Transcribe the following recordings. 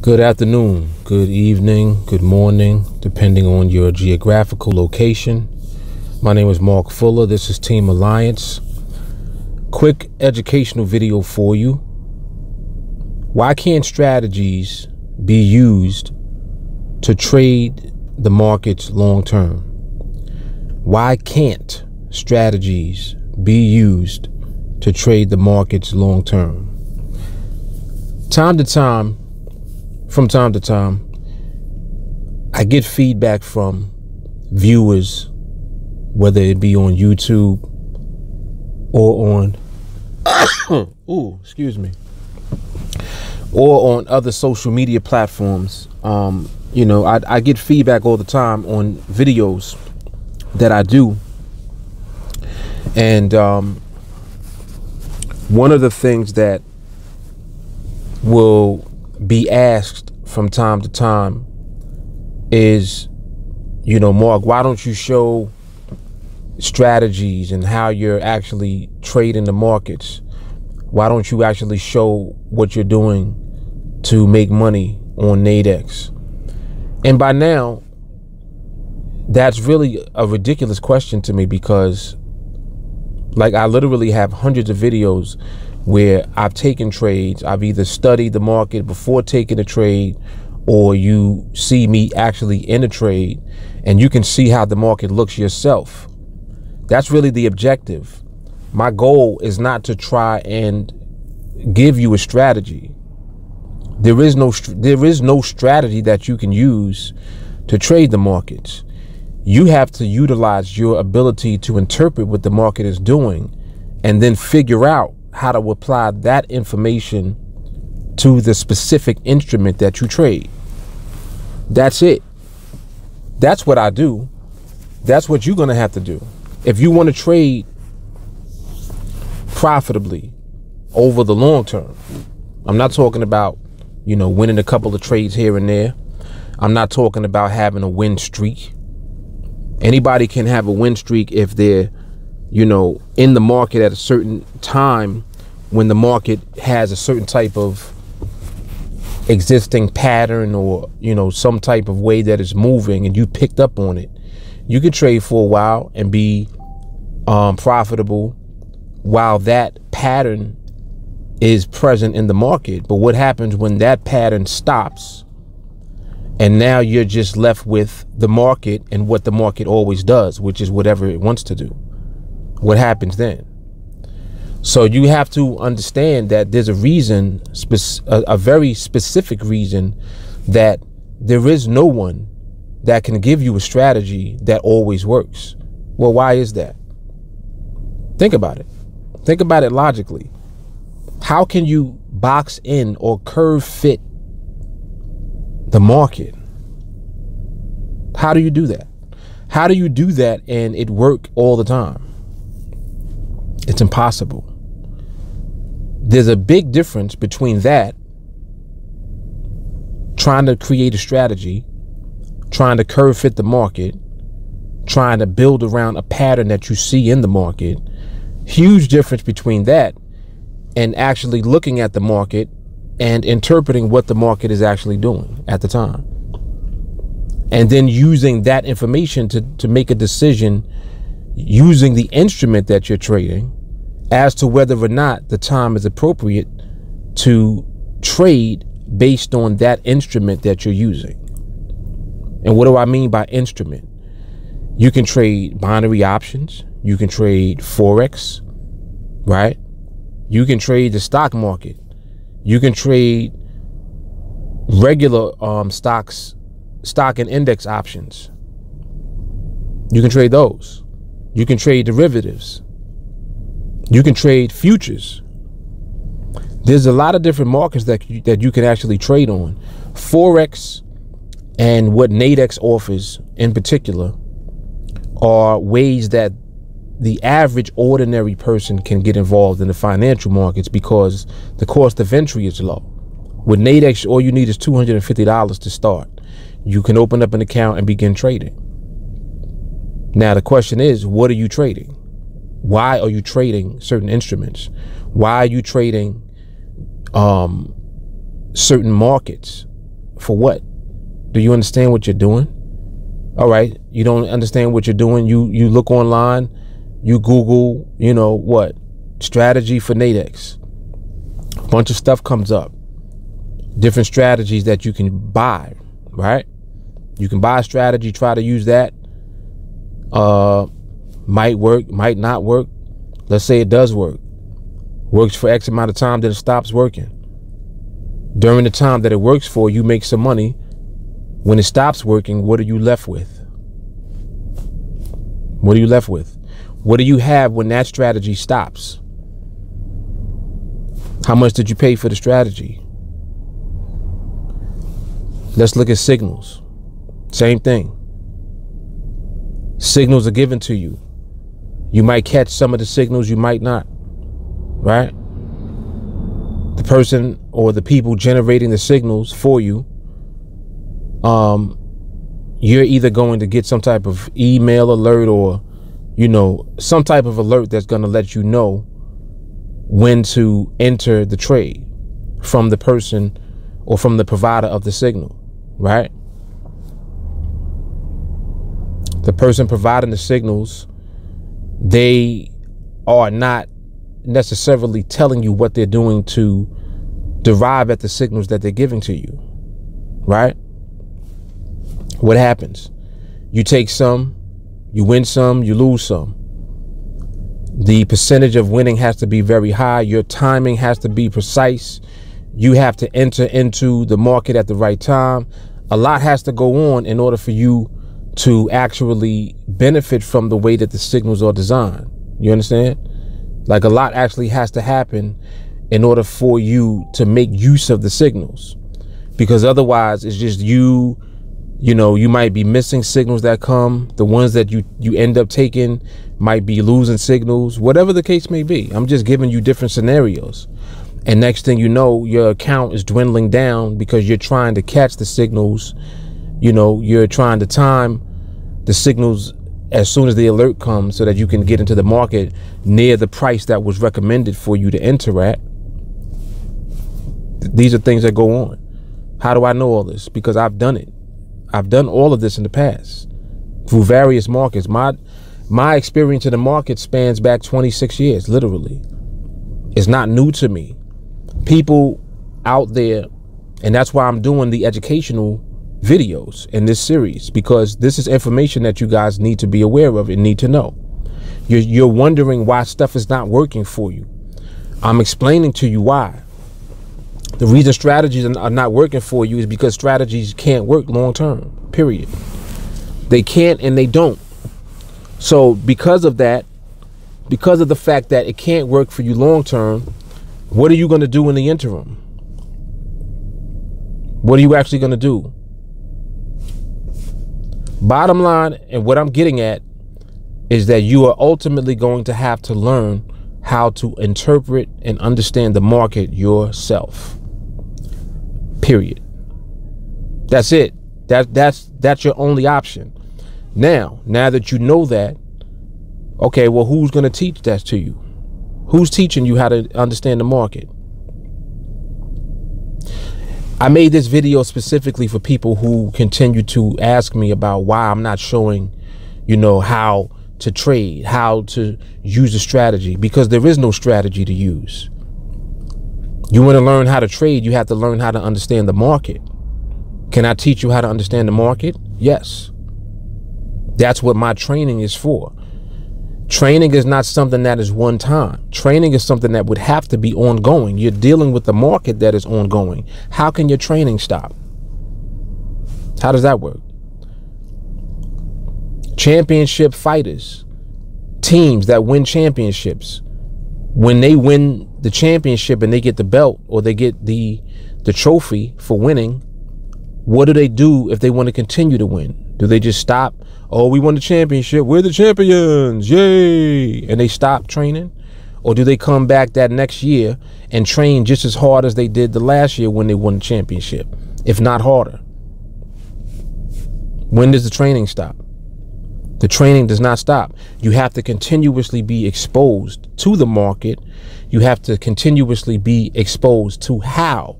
Good afternoon, good evening, good morning, depending on your geographical location. My name is Mark Fuller. This is Team Alliance. Quick educational video for you. Why can't strategies be used to trade the markets long term? Why can't strategies be used to trade the markets long term? From time to time, I get feedback from viewers, whether it be on YouTube or on or on other social media platforms. I get feedback all the time on videos that I do, and one of the things that will be asked from time to time is, Mark, why don't you show strategies and how you're actually trading the markets? Why don't you actually show what you're doing to make money on NADEX? And by now, that's really a ridiculous question to me, because I literally have hundreds of videos where I've taken trades. I've either studied the market before taking a trade, or you see me actually in a trade and you can see how the market looks yourself. That's really the objective. My goal is not to try and give you a strategy. There is no strategy that you can use to trade the markets. You have to utilize your ability to interpret what the market is doing and then figure out how to apply that information to the specific instrument that you trade. That's it. That's what I do. That's what you're going to have to do. If you want to trade profitably over the long term, I'm not talking about, winning a couple of trades here and there. I'm not talking about having a win streak. Anybody can have a win streak if they're, in the market at a certain time, when the market has a certain type of existing pattern or, some type of way that it's moving and you picked up on it. You can trade for a while and be profitable while that pattern is present in the market. But what happens when that pattern stops and now you're just left with the market and what the market always does, which is whatever it wants to do? What happens then? So you have to understand that there's a reason, a very specific reason, that there is no one that can give you a strategy that always works. Well, why is that? Think about it. Think about it logically. How can you box in or curve fit the market? How do you do that? How do you do that and it work all the time? It's impossible. There's a big difference between that, trying to create a strategy, trying to curve fit the market, trying to build around a pattern that you see in the market. Huge difference between that and actually looking at the market and interpreting what the market is actually doing at the time. And then using that information to make a decision using the instrument that you're trading as to whether or not the time is appropriate to trade based on that instrument that you're using. And what do I mean by instrument? You can trade binary options. You can trade Forex, right? You can trade the stock market. You can trade regular stocks, stock and index options. You can trade those. You can trade derivatives. You can trade futures. There's a lot of different markets that you can actually trade on. Forex and what NADEX offers in particular are ways that the average ordinary person can get involved in the financial markets because the cost of entry is low. With NADEX, all you need is $250 to start. You can open up an account and begin trading. Now, the question is, what are you trading? Why are you trading certain instruments? Why are you trading certain markets? For what? Do you understand what you're doing? All right, you don't understand what you're doing. You look online, you Google, you know what, strategy for NADEX. A bunch of stuff comes up. Different strategies that you can buy, right? You can buy a strategy, try to use that. Might work, might not work. Let's say it does work. Works for X amount of time, then it stops working. During the time that it works for, you make some money. When it stops working, what are you left with? What are you left with? What do you have when that strategy stops? How much did you pay for the strategy? Let's look at signals. Same thing. Signals are given to you. You might catch some of the signals, you might not, right? The person or the people generating the signals for you, you're either going to get some type of email alert or, you know, some type of alert that's going to let you know when to enter the trade from the person or from the provider of the signal, right? The person providing the signals, they are not necessarily telling you what they're doing to derive at the signals that they're giving to you, right? What happens? You take some, you win some, you lose some. The percentage of winning has to be very high. Your timing has to be precise. You have to enter into the market at the right time. A lot has to go on in order for you to actually benefit from the way that the signals are designed. You understand? Like, a lot actually has to happen in order for you to make use of the signals, because otherwise it's just you know, you might be missing signals that come. The ones that you end up taking might be losing signals, whatever the case may be. I'm just giving you different scenarios. And next thing you know, your account is dwindling down because you're trying to catch the signals. You know, you're trying to time the signals as soon as the alert comes so that you can get into the market near the price that was recommended for you to enter at. These are things that go on. How do I know all this? Because I've done it. I've done all of this in the past through various markets. My experience in the market spans back 26 years, literally. It's not new to me. People out there, and that's why I'm doing the educational videos in this series, because this is information that you guys need to be aware of and need to know. You're wondering why stuff is not working for you. I'm explaining to you why. The reason strategies are not working for you is because strategies can't work long term, period. They can't and they don't. So because of that, because of the fact that it can't work for you long term, what are you going to do in the interim? What are you actually going to do? Bottom line, and what I'm getting at, is that you are ultimately going to have to learn how to interpret and understand the market yourself. Period. That's it. That's your only option. Now that you know that, okay, well, who's going to teach that to you? Who's teaching you how to understand the market? I made this video specifically for people who continue to ask me about why I'm not showing, you know, how to trade, how to use a strategy, because there is no strategy to use. You want to learn how to trade, you have to learn how to understand the market. Can I teach you how to understand the market? Yes. That's what my training is for. Training is not something that is one time. Training is something that would have to be ongoing. You're dealing with the market that is ongoing. How can your training stop? How does that work? Championship fighters, teams that win championships, when they win the championship and they get the belt or they get the trophy for winning, what do they do if they want to continue to win? Do they just stop? Oh, we won the championship, we're the champions, yay! And they stop training? Or do they come back that next year and train just as hard as they did the last year when they won the championship, if not harder? When does the training stop? The training does not stop. You have to continuously be exposed to the market. You have to continuously be exposed to how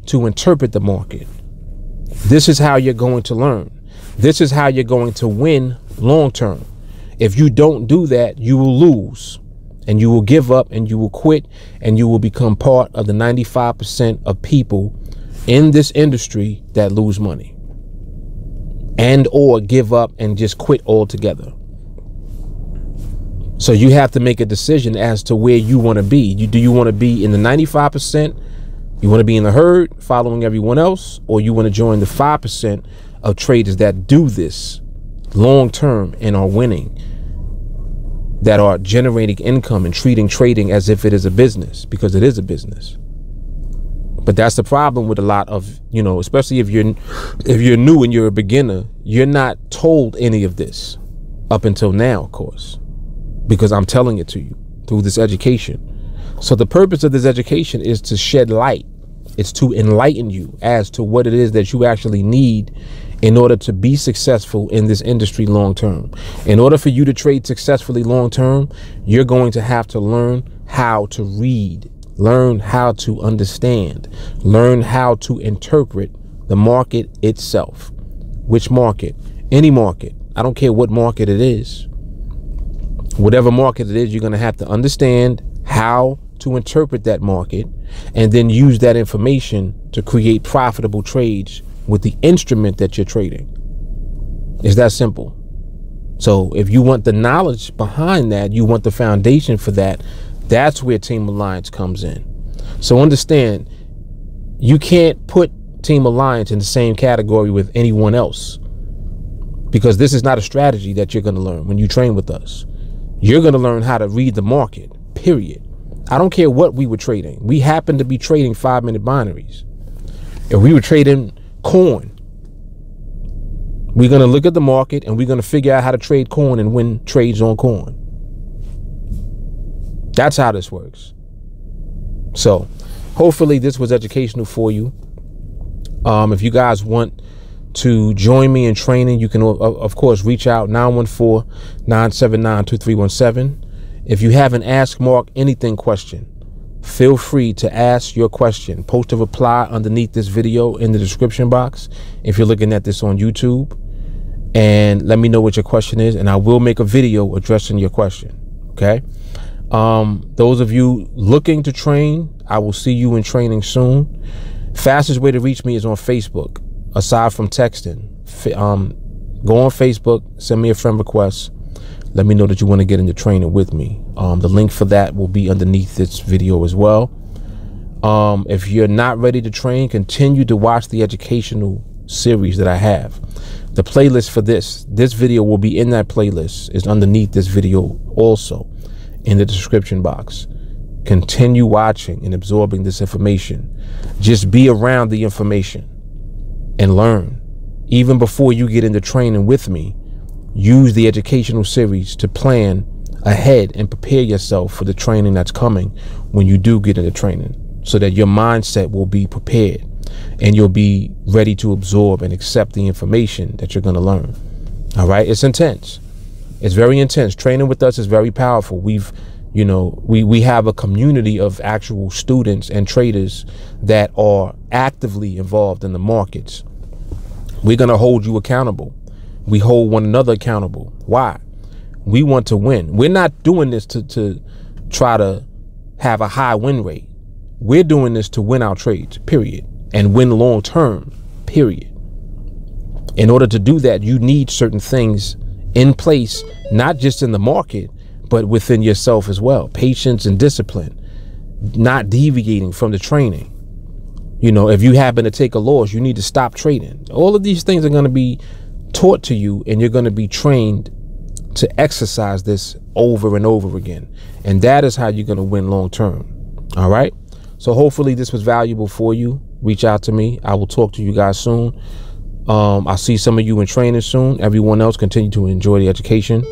to interpret the market. This is how you're going to learn. This is how you're going to win long term. If you don't do that, you will lose, and you will give up, and you will quit, and you will become part of the 95% of people in this industry that lose money and or give up and just quit altogether. So you have to make a decision as to where you want to be. Do you want to be in the 95%? You want to be in the herd following everyone else, or you want to join the 5% of traders that do this long term and are winning, that are generating income and treating trading as if it is a business, because it is a business. But that's the problem with a lot of, you know, especially if you're new and you're a beginner, you're not told any of this up until now, of course, because I'm telling it to you through this education. So the purpose of this education is to shed light. It's to enlighten you as to what it is that you actually need in order to be successful in this industry long term. In order for you to trade successfully long term, you're going to have to learn how to read, learn how to understand, learn how to interpret the market itself. Which market? Any market. I don't care what market it is. Whatever market it is, you're going to have to understand how to interpret that market and then use that information to create profitable trades with the instrument that you're trading. It's that simple. So if you want the knowledge behind that, you want the foundation for that, that's where Team Alliance comes in. So understand, you can't put Team Alliance in the same category with anyone else, because this is not a strategy that you're going to learn when you train with us. You're going to learn how to read the market, period. I don't care what we were trading. We happen to be trading 5-minute binaries. If we were trading corn, we're going to look at the market and we're going to figure out how to trade corn and win trades on corn. That's how this works. So hopefully this was educational for you. If you guys want to join me in training, you can of course reach out 914-979-2317. If you have an Ask Mark Anything question, feel free to ask your question. Post a reply underneath this video in the description box if you're looking at this on YouTube, and let me know what your question is, and I will make a video addressing your question. Okay. Those of you looking to train, I will see you in training soon. Fastest way to reach me is on Facebook. Aside from texting, go on Facebook, send me a friend request. Let me know that you want to get into training with me. The link for that will be underneath this video as well. If you're not ready to train, continue to watch the educational series that I have. The playlist for this video will be in that playlist. It's underneath this video also in the description box. Continue watching and absorbing this information. Just be around the information and learn. Even before you get into training with me, use the educational series to plan ahead and prepare yourself for the training that's coming when you do get into training, so that your mindset will be prepared and you'll be ready to absorb and accept the information that you're going to learn. All right. It's intense. It's very intense. Training with us is very powerful. We have a community of actual students and traders that are actively involved in the markets. We're going to hold you accountable. We hold one another accountable. Why? We want to win. We're not doing this to try to have a high win rate. We're doing this to win our trades, period, and win long term, period. In order to do that, you need certain things in place, not just in the market, but within yourself as well. Patience and discipline, not deviating from the training. You know, if you happen to take a loss, you need to stop trading. All of these things are going to be taught to you, and you're going to be trained to exercise this over and over again. And that is how you're going to win long term. All right. So hopefully this was valuable for you. Reach out to me. I will talk to you guys soon. I'll see some of you in training soon. Everyone else, continue to enjoy the education,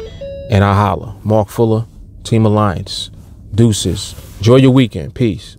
and I'll holla. Mark Fuller, Team Alliance. Deuces. Enjoy your weekend. Peace.